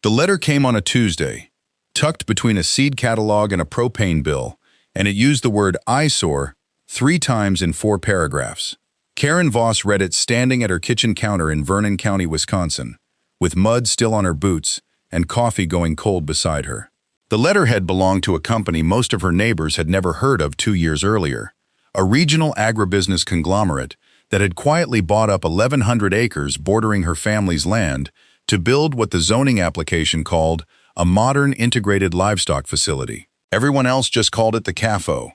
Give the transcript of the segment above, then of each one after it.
The letter came on a Tuesday, tucked between a seed catalog and a propane bill, and it used the word eyesore 3 times in 4 paragraphs. Karen Voss read it standing at her kitchen counter in Vernon County, Wisconsin, with mud still on her boots and coffee going cold beside her. The letterhead belonged to a company most of her neighbors had never heard of 2 years earlier, a regional agribusiness conglomerate that had quietly bought up 1,100 acres bordering her family's land to build what the zoning application called a modern integrated livestock facility. Everyone else just called it the CAFO,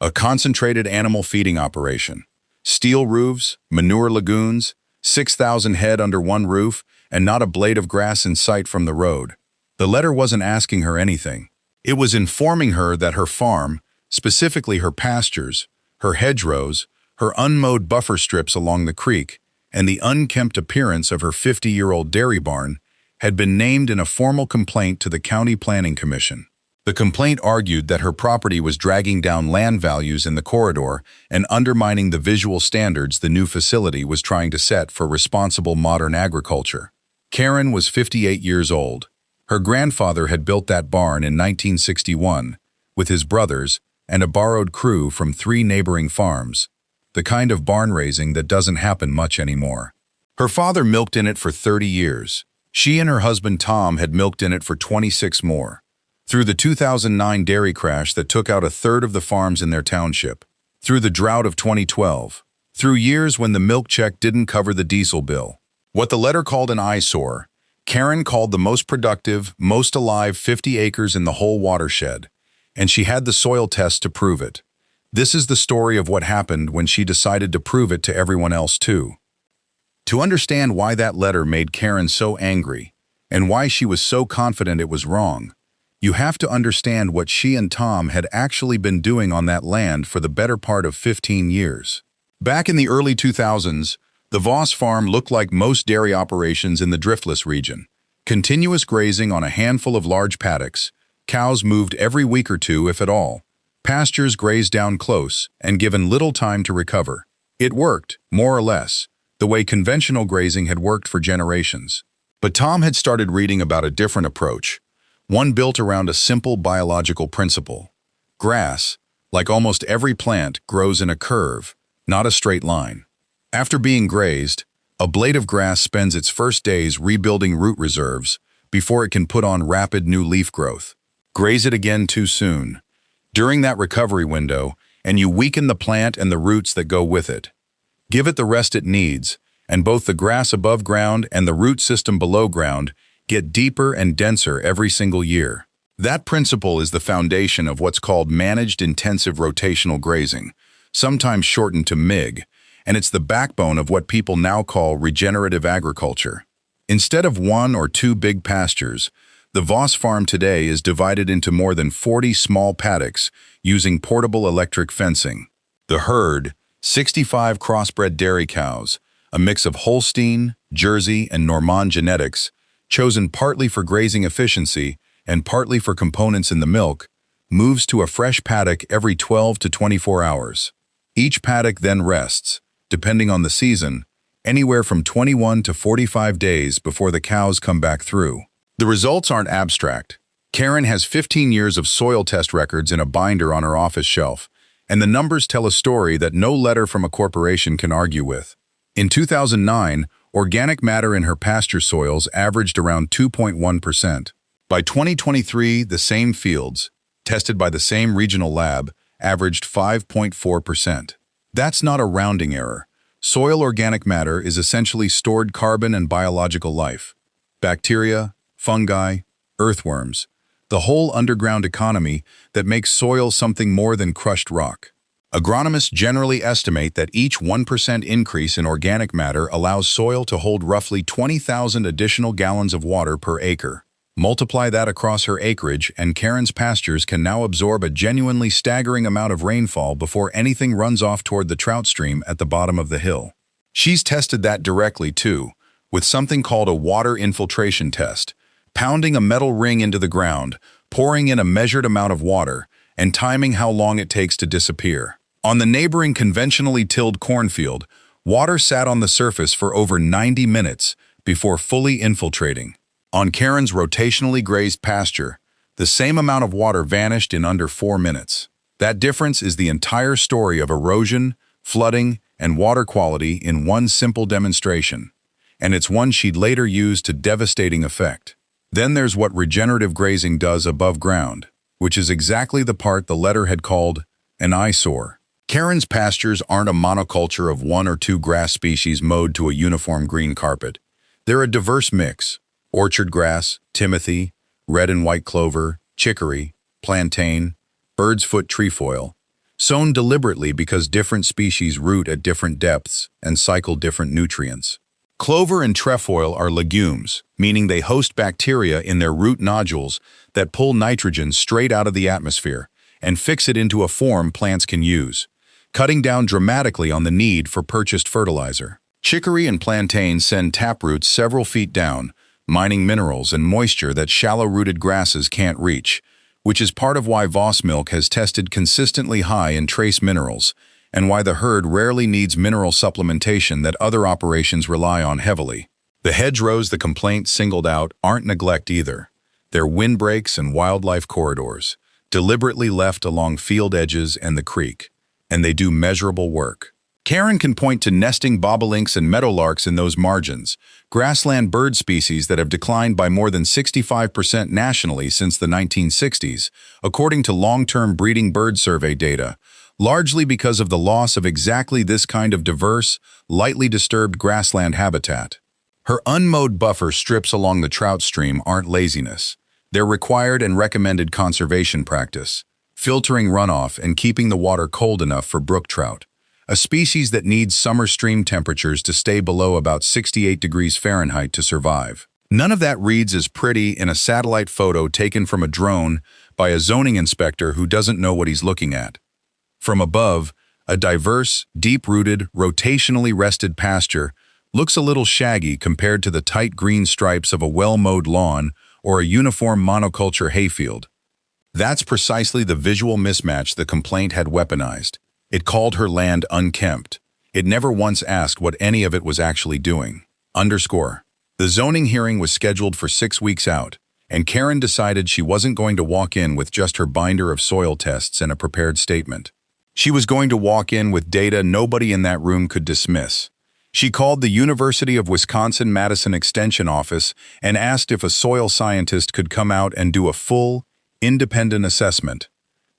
a concentrated animal feeding operation. Steel roofs, manure lagoons, 6,000 head under one roof, and not a blade of grass in sight from the road. The letter wasn't asking her anything. It was informing her that her farm, specifically her pastures, her hedgerows, her unmowed buffer strips along the creek, and the unkempt appearance of her 50-year-old dairy barn had been named in a formal complaint to the County Planning Commission. The complaint argued that her property was dragging down land values in the corridor and undermining the visual standards the new facility was trying to set for responsible modern agriculture. Karen was 58 years old. Her grandfather had built that barn in 1961 with his brothers and a borrowed crew from 3 neighboring farms, the kind of barn raising that doesn't happen much anymore. Her father milked in it for 30 years. She and her husband Tom had milked in it for 26 more. Through the 2009 dairy crash that took out 1/3 of the farms in their township, through the drought of 2012, through years when the milk check didn't cover the diesel bill. What the letter called an eyesore, Karen called the most productive, most alive 50 acres in the whole watershed, and she had the soil test to prove it. This is the story of what happened when she decided to prove it to everyone else too. To understand why that letter made Karen so angry, and why she was so confident it was wrong, you have to understand what she and Tom had actually been doing on that land for the better part of 15 years. Back in the early 2000s, the Voss farm looked like most dairy operations in the driftless region. Continuous grazing on a handful of large paddocks, cows moved every week or two if at all, pastures grazed down close and given little time to recover. It worked, more or less, the way conventional grazing had worked for generations. But Tom had started reading about a different approach, one built around a simple biological principle. Grass, like almost every plant, grows in a curve, not a straight line. After being grazed, a blade of grass spends its first days rebuilding root reserves before it can put on rapid new leaf growth. Graze it again too soon. During that recovery window, and you weaken the plant and the roots that go with it. Give it the rest it needs, and both the grass above ground and the root system below ground get deeper and denser every single year. That principle is the foundation of what's called managed intensive rotational grazing, sometimes shortened to MIG, and it's the backbone of what people now call regenerative agriculture. Instead of 1 or 2 big pastures, the Voss farm today is divided into more than 40 small paddocks using portable electric fencing. The herd, 65 crossbred dairy cows, a mix of Holstein, Jersey, and Normand genetics, chosen partly for grazing efficiency and partly for components in the milk, moves to a fresh paddock every 12 to 24 hours. Each paddock then rests, depending on the season, anywhere from 21 to 45 days before the cows come back through. The results aren't abstract. Karen has 15 years of soil test records in a binder on her office shelf, and the numbers tell a story that no letter from a corporation can argue with. In 2009, organic matter in her pasture soils averaged around 2.1%. By 2023, the same fields, tested by the same regional lab, averaged 5.4%. That's not a rounding error. Soil organic matter is essentially stored carbon and biological life. Bacteria, fungi, earthworms, the whole underground economy that makes soil something more than crushed rock. Agronomists generally estimate that each 1% increase in organic matter allows soil to hold roughly 20,000 additional gallons of water per acre. Multiply that across her acreage, and Karen's pastures can now absorb a genuinely staggering amount of rainfall before anything runs off toward the trout stream at the bottom of the hill. She's tested that directly, too, with something called a water infiltration test, pounding a metal ring into the ground, pouring in a measured amount of water, and timing how long it takes to disappear. On the neighboring conventionally tilled cornfield, water sat on the surface for over 90 minutes before fully infiltrating. On Karen's rotationally grazed pasture, the same amount of water vanished in under 4 minutes. That difference is the entire story of erosion, flooding, and water quality in one simple demonstration, and it's one she'd later use to devastating effect. Then there's what regenerative grazing does above ground, which is exactly the part the letter had called an eyesore. Karen's pastures aren't a monoculture of 1 or 2 grass species mowed to a uniform green carpet. They're a diverse mix: orchard grass, timothy, red and white clover, chicory, plantain, bird's foot trefoil, sown deliberately because different species root at different depths and cycle different nutrients. Clover and trefoil are legumes, meaning they host bacteria in their root nodules that pull nitrogen straight out of the atmosphere and fix it into a form plants can use, cutting down dramatically on the need for purchased fertilizer. Chicory and plantain send taproots several feet down, mining minerals and moisture that shallow-rooted grasses can't reach, which is part of why Voss milk has tested consistently high in trace minerals, and why the herd rarely needs mineral supplementation that other operations rely on heavily. The hedgerows the complaint singled out aren't neglect either. They're windbreaks and wildlife corridors, deliberately left along field edges and the creek, and they do measurable work. Karen can point to nesting bobolinks and meadowlarks in those margins, grassland bird species that have declined by more than 65% nationally since the 1960s, according to long-term breeding bird survey data, largely because of the loss of exactly this kind of diverse, lightly disturbed grassland habitat. Her unmowed buffer strips along the trout stream aren't laziness. They're required and recommended conservation practice, filtering runoff and keeping the water cold enough for brook trout, a species that needs summer stream temperatures to stay below about 68 degrees Fahrenheit to survive. None of that reads as pretty in a satellite photo taken from a drone by a zoning inspector who doesn't know what he's looking at. From above, a diverse, deep-rooted, rotationally rested pasture looks a little shaggy compared to the tight green stripes of a well-mowed lawn or a uniform monoculture hayfield. That's precisely the visual mismatch the complaint had weaponized. It called her land unkempt. It never once asked what any of it was actually doing. The zoning hearing was scheduled for 6 weeks out, and Karen decided she wasn't going to walk in with just her binder of soil tests and a prepared statement. She was going to walk in with data nobody in that room could dismiss. She called the University of Wisconsin-Madison Extension office and asked if a soil scientist could come out and do a full, independent assessment.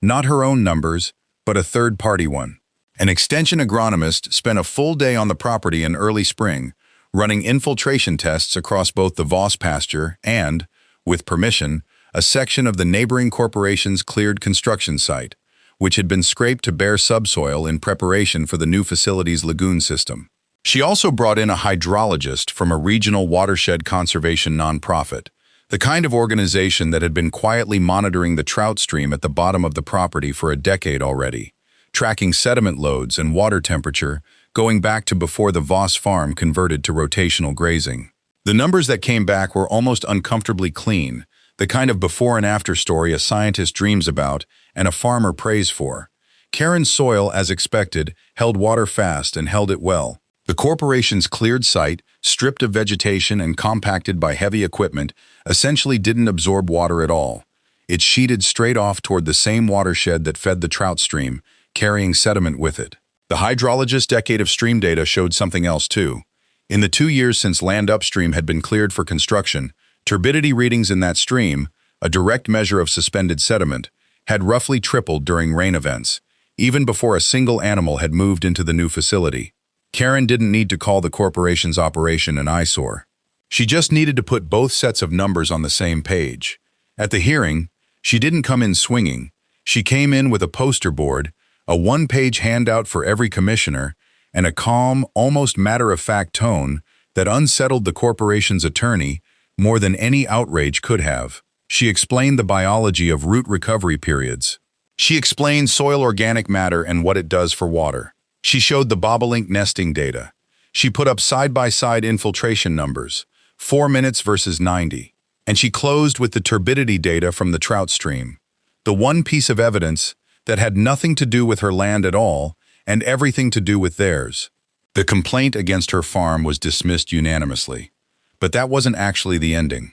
Not her own numbers, but a third-party one. An extension agronomist spent a full day on the property in early spring, running infiltration tests across both the Voss pasture and, with permission, a section of the neighboring corporation's cleared construction site, which had been scraped to bare subsoil in preparation for the new facility's lagoon system. She also brought in a hydrologist from a regional watershed conservation nonprofit, the kind of organization that had been quietly monitoring the trout stream at the bottom of the property for a decade already, tracking sediment loads and water temperature going back to before the Voss farm converted to rotational grazing. The numbers that came back were almost uncomfortably clean, the kind of before and after story a scientist dreams about and a farmer prays for. Karen's soil, as expected, held water fast and held it well. The corporation's cleared site, stripped of vegetation and compacted by heavy equipment, essentially didn't absorb water at all. It sheeted straight off toward the same watershed that fed the trout stream, carrying sediment with it. The hydrologist's decade of stream data showed something else too. In the 2 years since land upstream had been cleared for construction, turbidity readings in that stream, a direct measure of suspended sediment, had roughly tripled during rain events, even before a single animal had moved into the new facility. Karen didn't need to call the corporation's operation an eyesore. She just needed to put both sets of numbers on the same page. At the hearing, she didn't come in swinging. She came in with a poster board, a one-page handout for every commissioner, and a calm, almost matter-of-fact tone that unsettled the corporation's attorney more than any outrage could have. She explained the biology of root recovery periods. She explained soil organic matter and what it does for water. She showed the bobolink nesting data. She put up side-by-side infiltration numbers, 4 minutes versus 90. And she closed with the turbidity data from the trout stream, the one piece of evidence that had nothing to do with her land at all and everything to do with theirs. The complaint against her farm was dismissed unanimously. But that wasn't actually the ending.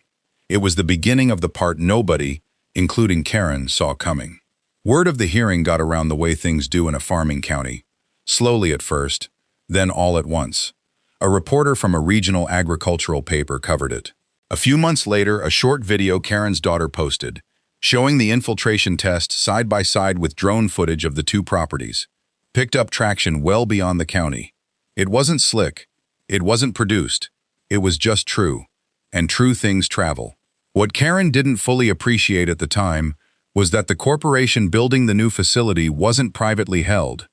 It was the beginning of the part nobody, including Karen, saw coming. Word of the hearing got around the way things do in a farming county. Slowly at first, then all at once. A reporter from a regional agricultural paper covered it. A few months later, a short video Karen's daughter posted, showing the infiltration test side by side with drone footage of the two properties, picked up traction well beyond the county. It wasn't slick. It wasn't produced. It was just true. And true things travel. What Karen didn't fully appreciate at the time was that the corporation building the new facility wasn't privately held.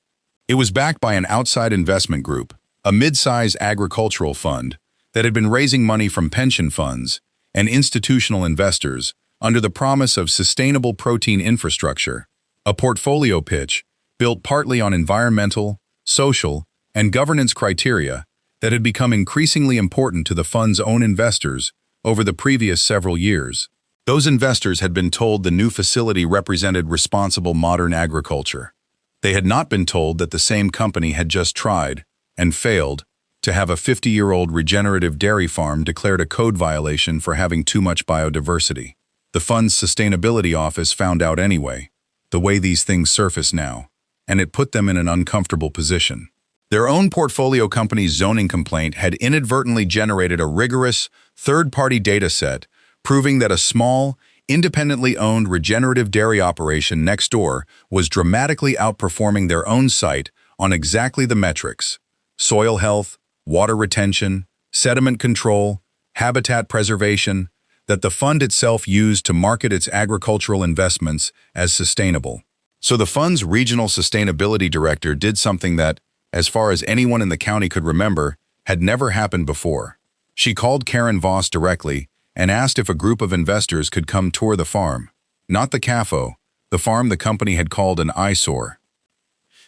It was backed by an outside investment group, a mid-size agricultural fund that had been raising money from pension funds and institutional investors under the promise of sustainable protein infrastructure, a portfolio pitch built partly on environmental, social, and governance criteria that had become increasingly important to the fund's own investors over the previous several years. Those investors had been told the new facility represented responsible modern agriculture. They had not been told that the same company had just tried, and failed, to have a 50-year-old regenerative dairy farm declared a code violation for having too much biodiversity. The fund's sustainability office found out anyway, the way these things surface now, and it put them in an uncomfortable position. Their own portfolio company's zoning complaint had inadvertently generated a rigorous, third-party data set proving that a small, independently owned regenerative dairy operation next door was dramatically outperforming their own site on exactly the metrics: soil health, water retention, sediment control, habitat preservation, that the fund itself used to market its agricultural investments as sustainable. So the fund's regional sustainability director did something that, as far as anyone in the county could remember, had never happened before. She called Karen Voss directly and asked if a group of investors could come tour the farm. Not the CAFO, the farm the company had called an eyesore.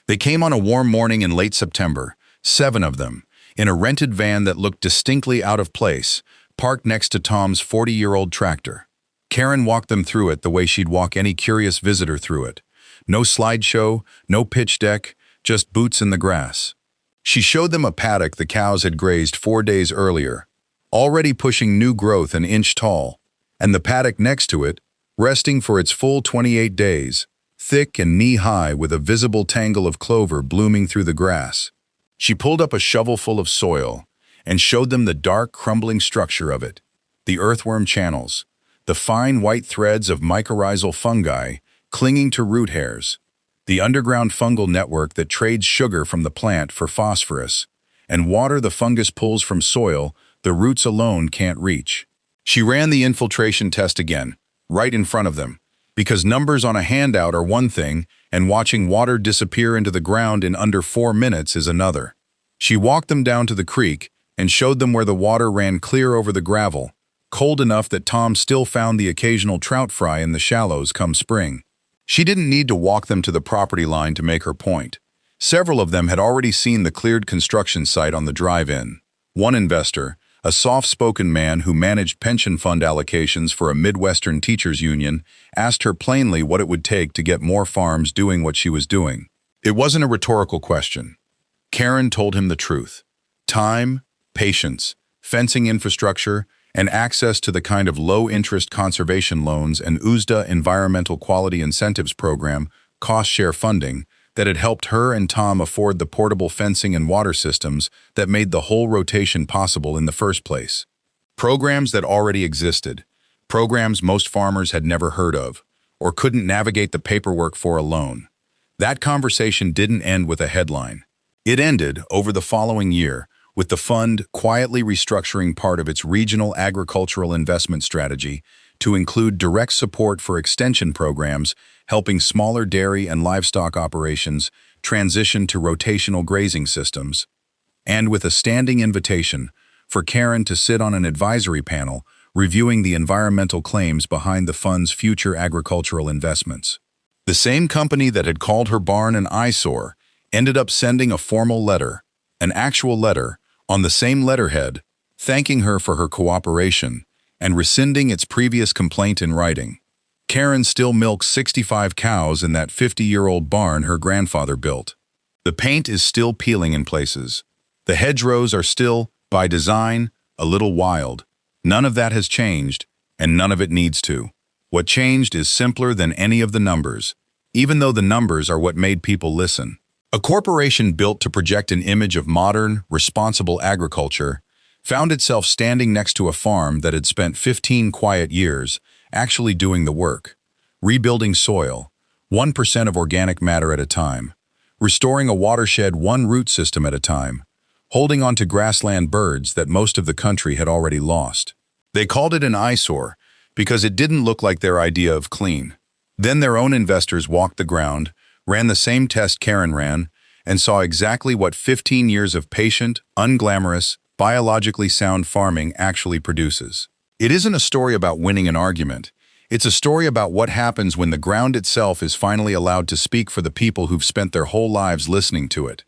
They came on a warm morning in late September, 7 of them, in a rented van that looked distinctly out of place, parked next to Tom's 40-year-old tractor. Karen walked them through it the way she'd walk any curious visitor through it. No slideshow, no pitch deck, just boots in the grass. She showed them a paddock the cows had grazed 4 days earlier, already pushing new growth an inch tall, and the paddock next to it, resting for its full 28 days, thick and knee-high with a visible tangle of clover blooming through the grass. She pulled up a shovel full of soil and showed them the dark, crumbling structure of it, the earthworm channels, the fine white threads of mycorrhizal fungi clinging to root hairs, the underground fungal network that trades sugar from the plant for phosphorus, and water the fungus pulls from soil the roots alone can't reach. She ran the infiltration test again, right in front of them, because numbers on a handout are one thing and watching water disappear into the ground in under 4 minutes is another. She walked them down to the creek and showed them where the water ran clear over the gravel, cold enough that Tom still found the occasional trout fry in the shallows come spring. She didn't need to walk them to the property line to make her point. Several of them had already seen the cleared construction site on the drive-in. One investor, a soft-spoken man who managed pension fund allocations for a Midwestern teachers union, asked her plainly what it would take to get more farms doing what she was doing. It wasn't a rhetorical question. Karen told him the truth. Time, patience, fencing infrastructure, and access to the kind of low-interest conservation loans and USDA Environmental Quality Incentives Program, cost-share funding, that had helped her and Tom afford the portable fencing and water systems that made the whole rotation possible in the first place. Programs that already existed, programs most farmers had never heard of, or couldn't navigate the paperwork for alone. That conversation didn't end with a headline. It ended, over the following year, with the fund quietly restructuring part of its regional agricultural investment strategy to include direct support for extension programs helping smaller dairy and livestock operations transition to rotational grazing systems, and with a standing invitation for Karen to sit on an advisory panel reviewing the environmental claims behind the fund's future agricultural investments. The same company that had called her barn an eyesore ended up sending a formal letter, an actual letter, on the same letterhead, thanking her for her cooperation and rescinding its previous complaint in writing. Karen still milks 65 cows in that 50-year-old barn her grandfather built. The paint is still peeling in places. The hedgerows are still, by design, a little wild. None of that has changed, And none of it needs to. What changed is simpler than any of the numbers, even though the numbers are what made people listen. A corporation built to project an image of modern, responsible agriculture found itself standing next to a farm that had spent 15 quiet years actually doing the work, rebuilding soil, 1% of organic matter at a time, restoring a watershed one root system at a time, holding on to grassland birds that most of the country had already lost. They called it an eyesore because it didn't look like their idea of clean. Then their own investors walked the ground, ran the same test Karen ran, and saw exactly what 15 years of patient, unglamorous, biologically sound farming actually produces. It isn't a story about winning an argument. It's a story about what happens when the ground itself is finally allowed to speak for the people who've spent their whole lives listening to it.